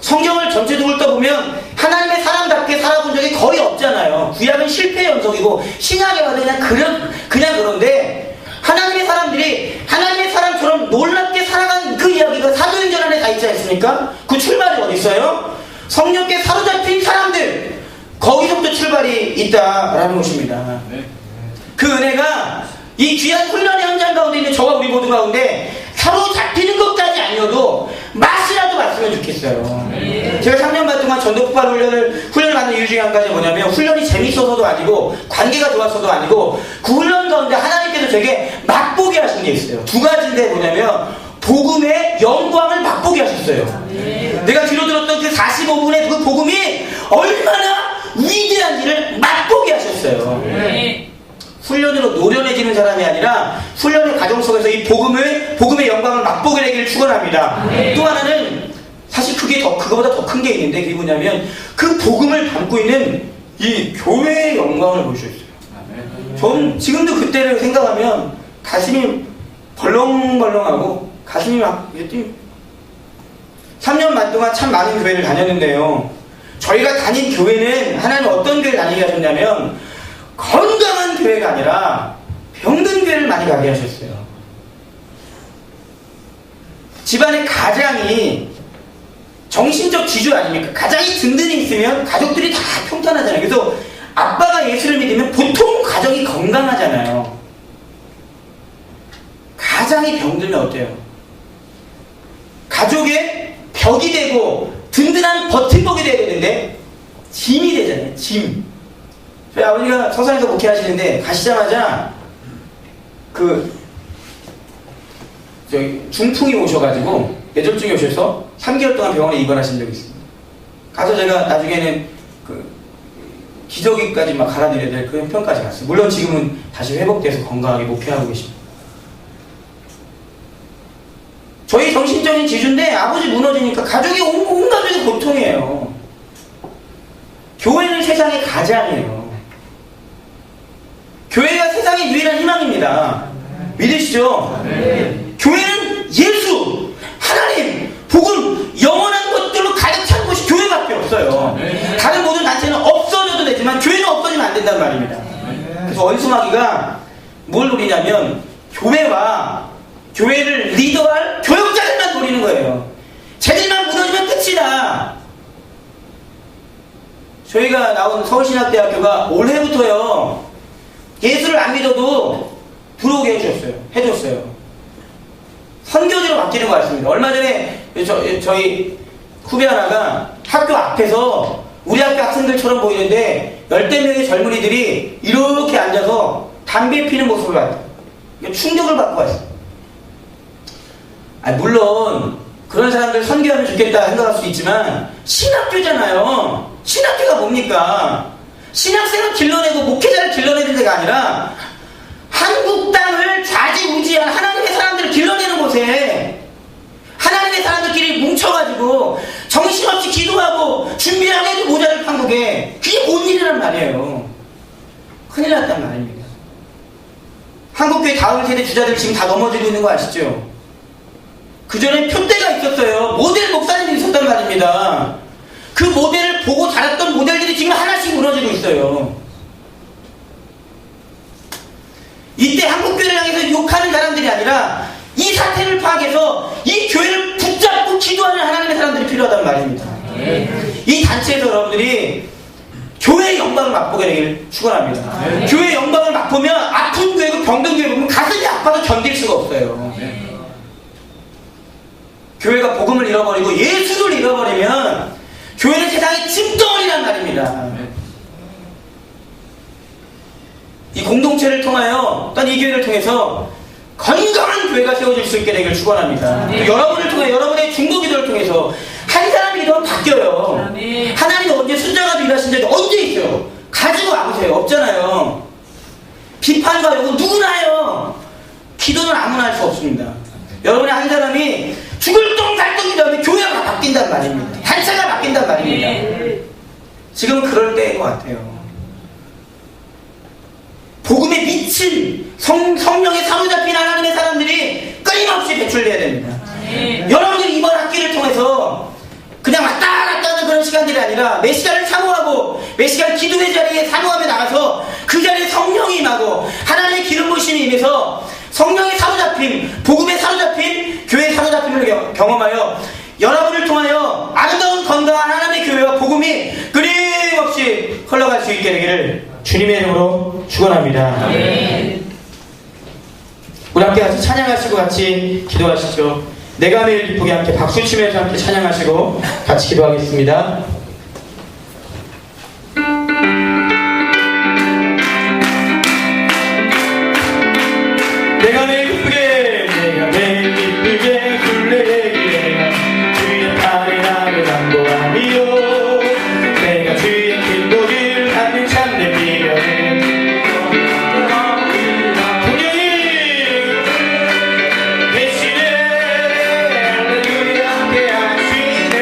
성경을 전체적으로 떠보면 하나님의 사람답게 살아본 적이 거의 없잖아요. 구약은 실패의 연속이고 신약에 와도 그냥 그런데 하나님의 사람들이 하나님의 사람처럼 놀랍게 살아간 그 이야기가 사도행전 안에 다 있지 않습니까? 그 출발이 어디 있어요? 성령께 사로잡힌 사람들, 거기서부터 출발이 있다라는 것입니다. 그 은혜가 이 귀한 훈련의 현장 가운데 있는 저와 우리 모두 가운데 사로잡히는 것까지 아니어도 맛이라도 봤으면 좋겠어요. 제가 3년 반 동안 전도폭발 훈련을 받는 이유 중에 한 가지가 뭐냐면 훈련이 재밌어서도 아니고 관계가 좋아서도 아니고 그 훈련 가운데 하나님께서 제게 맛보게 하신 게 있어요. 두 가지인데 뭐냐면 복음의 영광을 맛보게 하셨어요. 내가 뒤로 들었던 그 45분의 그 복음이 얼마나 위대한지를 맛보게 하셨어요. 훈련으로 노련해지는 사람이 아니라 훈련의 과정 속에서 이 복음의 영광을 맛보게 되기를 축원합니다. 또 하나는 사실 그거보다 더 큰 게 있는데 그게 뭐냐면 그 복음을 담고 있는 이 교회의 영광을 보여주셨어요. 전 지금도 그때를 생각하면 가슴이 벌렁벌렁하고 가슴이 막 3년 반 동안 참 많은 교회를 다녔는데요. 저희가 다닌 교회는 하나님 어떤 교회를 다니게 하셨냐면 건강한 교회가 아니라 병든 교회를 많이 가게 하셨어요. 집안의 가장이 정신적 지주 아닙니까? 가장이 든든히 있으면 가족들이 다 평탄하잖아요. 그래서 아빠가 예수를 믿으면 보통 가정이 건강하잖아요. 가장이 병들면 어때요? 가족의 벽이 되고 든든한 버팀목이 돼야 되는데 짐이 되잖아요. 짐. 저희 아버지가 서산에서 목회하시는데 가시자마자 중풍이 오셔가지고 뇌졸중이 오셔서 3개월 동안 병원에 입원하신 적이 있습니다. 가서 제가 나중에는 기저귀까지 막 갈아드려야 될 그런 편까지 갔어요. 물론 지금은 다시 회복돼서 건강하게 목회하고 계십니다. 저희 정신적인 지주인데 아버지 무너지니까 가족이 온 가족이 고통이에요. 교회는 세상의 가장이에요. 교회가 세상의 유일한 희망입니다. 믿으시죠? 교회는 예수, 하나님, 복음, 영원한 것들로 가득 찬 곳이 교회밖에 없어요. 다른 모든 단체는 없어져도 되지만 교회는 없어지면 안 된단 말입니다. 그래서 원수마귀가 뭘 노리냐면 교회를 리더할 교역자들만 노리는 거예요. 쟤들만 무너지면 끝이다. 저희가 나온 서울신학대학교가 올해부터요, 예수를 안 믿어도 들어오게 해줬어요. 선교지로 바뀌는 것 같습니다. 얼마 전에 저희 후배 하나가 학교 앞에서 우리 학교 학생들처럼 보이는데 10대 명의 젊은이들이 이렇게 앉아서 담배 피는 모습을 봤어요. 충격을 받고 왔어요. 물론 그런 사람들 선교하면 좋겠다 생각할 수도 있지만 신학교잖아요. 신학교가 뭡니까? 신학생을 길러내고 목회자를 길러내는 데가 아니라 한국 땅을 좌지우지한 하나님의 사람들을 길러내는 곳에 하나님의 사람들끼리 뭉쳐가지고 정신없이 기도하고 준비하게 해도 모자를 한국에 그게 뭔 일이란 말이에요. 큰일 났단 말입니다. 한국교회 다음 세대 주자들 지금 다 넘어지고 있는 거 아시죠? 그 전에 표대가 있었어요. 모델 목사님이 있었단 말입니다. 그 모델을 보고 자랐던 모델들이 지금 하나씩 무너지고 있어요. 이때 한국교회를 향해서 욕하는 사람들이 아니라 이 사태를 파악해서 이 교회를 붙잡고 기도하는 하나님의 사람들이 필요하단 말입니다. 이 단체에서 여러분들이 교회의 영광을 맛보게 되길 축원합니다. 교회의 영광을 맛보면 아픈 교회고 병든 교회 보면 가슴이 아파서 견딜 수가 없어요. 교회가 복음을 잃어버리고 예수를 잃어버리면 교회는 세상의 짐덩어리란 말입니다. 이 공동체를 통하여 또한 이 교회를 통해서 건강한 교회가 세워질 수 있게 되길 축원합니다. 여러분을 통해 여러분의 중보기도를 통해서 한 사람이 기도하면 바뀌어요. 하나님이 언제 숫자가 일하신 적이 언제 있어요? 가지고 와보세요. 없잖아요. 비판과 요구 누구나 해요. 기도는 아무나 할 수 없습니다. 여러분의 한 사람이 죽을 똥살똥 기도하면 교회가 바뀐단 말입니다. 단체가 바뀐단 말입니다. 지금은 그럴 때인 것 같아요. 복음에 미친 성령에 사로잡힌 하나님의 사람들이 끊임없이 배출돼야 됩니다. 여러분들이 이번 학기를 통해서 그냥 왔다 갔다 하는 그런 시간들이 아니라 몇 시간을 사모하고 몇 시간 기도의 자리에 사모하며 나가서 그 자리에 성령이 임하고 하나님의 기름 부으심이 임해서 성령의 사로잡힘, 복음에 사로잡힌, 교회의 사로잡힘을 경험하여 여러분을 통하여 아름다운 건강한 하나님의 교회와 복음이 끊임없이 흘러갈 수 있게 되기를 주님의 이름으로 축원합니다. 우리 함께 같이 찬양하시고 같이 기도하시죠. 내가 매일 기쁘게 함께 박수치면서 함께 찬양하시고 같이 기도하겠습니다. 내가 매일 기쁘게 내가 매일 기쁘게 굴레기에 주의 팔에 나를 안보하미요 내가 주의 큰 복을 받는 참된 미련은 분명히 대신에 할렐루야 함께 하시네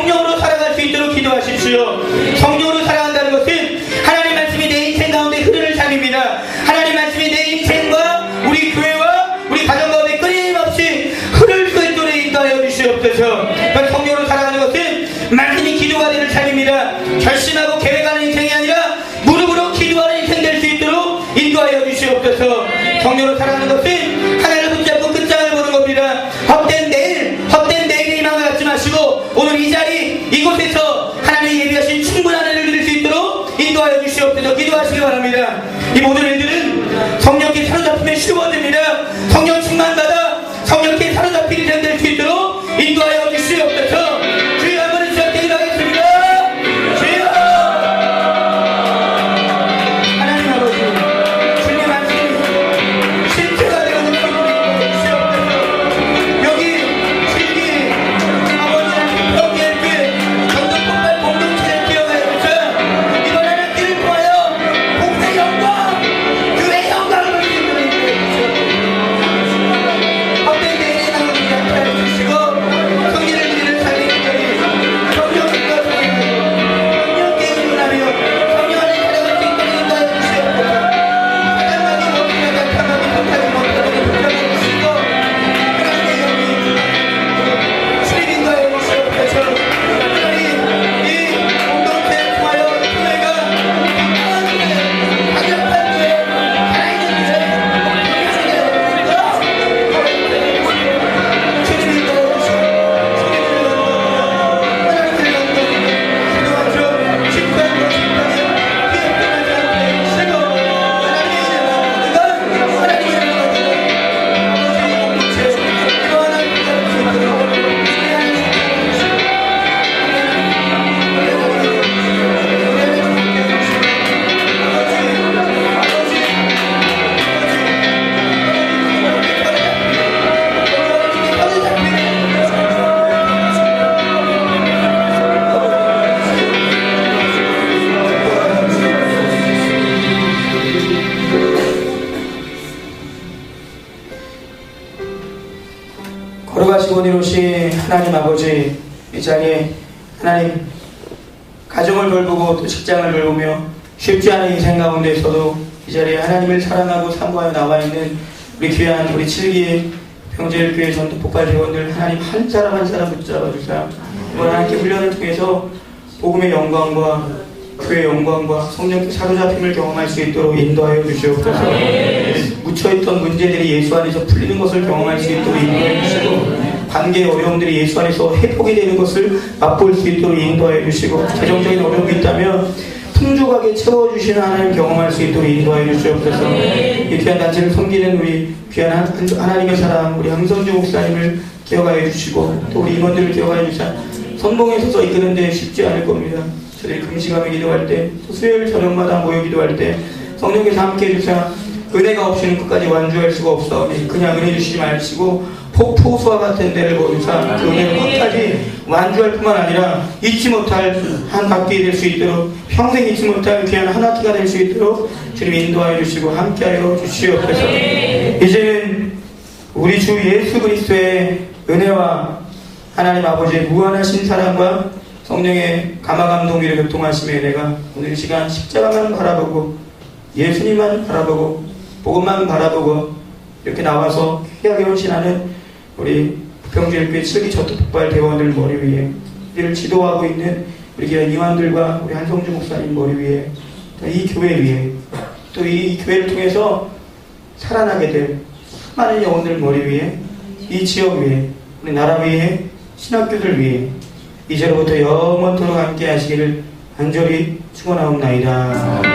성령으로 살아갈 수 있도록 기도하십시오. 성령으로 살아간다는 것은 하나님 말씀이 내 인생 가운데 흐르는 삶입니다. 하나님 말씀이 내 인생과 우리 교회와 우리 가정 가운데 끊임없이 흐를 수 있도록 인도하여 주시옵소서. 성령으로 살아가는 것은 말씀이 기도가 되는 삶입니다. 결심하고 계획하는 인생이 아니라 무릎으로 기도하는 인생 될 수 있도록 인도하여 주시옵소서. 성령으로 살아가는 것은 하나님을 붙잡고 끝장을 보는 겁니다. 헛된 내일의 희망을 갖지 마시고 오늘 이 자리 이곳에서 하나님이 예비하신 충분한 은혜를 드릴 수 있도록 인도하여 주시옵소서. 기도하시기 바랍니다. 이 모든 일들은 성령께 사로잡히면 쉬워집니다. 성령 충만받아 성령께 사로잡힌 인생 될 수 있도록 인도하여 주시옵소서. 주여 한번 주여 기도하겠습니다. 주여 하나님 아버지 주님의 말씀이 실체가 되어서 주시옵소서. 여기 실기 아버지랑 평계교회 전도폭발 공동체를 기억하여 주셔. 이번 하는 길을 통하여 복의 영광 교회의 영광을 볼 수 있도록 인도해 주시옵소서. 헛된 내일의 나누는 약탈해 주시고 성리를 드리는 삶의 길거리 성령과 성령께 의존하며 성령 안에 살아갈 수 있도록 인도하여 주시옵소서. 사장하게 못하게 약함하게 못하게 붙잡아 주시고 하나님의 영이 주님 인도하여 주시옵소서. 하나님 이 공동체를 통하여 교회가 강력한 교회 살아있는 교회 걸어가시고 내려오신 하나님 아버지, 이 자리에 하나님 가정을 돌보고 또 직장을 돌보며 쉽지 않은 인생 가운데서도 이 자리에 하나님을 사랑하고 사모하여 나와 있는 우리 귀한 우리 7기 평제일교회 전도폭발 회원들 하나님 한 사람 한 사람 붙잡아 주사 이번 하나님께 훈련을 통해서 복음의 영광과 교회의 영광과 성령께 사로잡힘을 경험할 수 있도록 인도하여 주시옵소서. 묻혀있던 문제들이 예수 안에서 풀리는 것을 경험할 수 있도록 인도해 주시고 관계의 어려움들이 예수 안에서 회복이 되는 것을 맛볼 수 있도록 인도하여 주시고 재정적인 어려움이 있다면 풍족하게 채워주시는 하나님 경험할 수 있도록 인도하여 주시옵소서. 이 귀한 단체를 섬기는 우리 귀한 하나님의 사랑 우리 황성주 목사님을 기억하여 주시고 또 우리 임원들을 기억하여 주시사 선봉에 서서 이끄는 데 쉽지 않을 겁니다. 저희들이 금식하며 기도할 때 또 수요일 저녁마다 모여 기도할 때 성령께서 함께 해주사 은혜가 없이는 끝까지 완주할 수가 없사오니 그냥 은혜 주시지 마시고 폭포수와 같은 데를 보여주사 그 은혜를 끝까지 완주할 뿐만 아니라 잊지 못할 한 학기가 될 수 있도록 평생 잊지 못할 귀한 한 학기가 될 수 있도록 주님 인도하여 주시고 함께하여 주시옵소서. 이제는 우리 주 예수 그리스도의 은혜와 하나님 아버지의 무한하신 사랑과 성령의 감화감동 위로 교통하심에 내가 오늘 이 시간 십자가만 바라보고 예수님만 바라보고 복음만 바라보고 이렇게 나와서 귀하게 헌신하는 우리 부평제일교회 7기 전도폭발 대원들 머리 위에 우리를 지도하고 있는 우리 귀한 이완들과 우리 한성주 목사님 머리 위에 또 이 교회 위에 또 이 교회를 통해서 살아나게 될 수많은 영혼들 머리 위에 이 지역 위에 우리 나라 위에 신학교들 위에 이제로부터 영원토록 함께 하시기를 간절히 축원하옵나이다.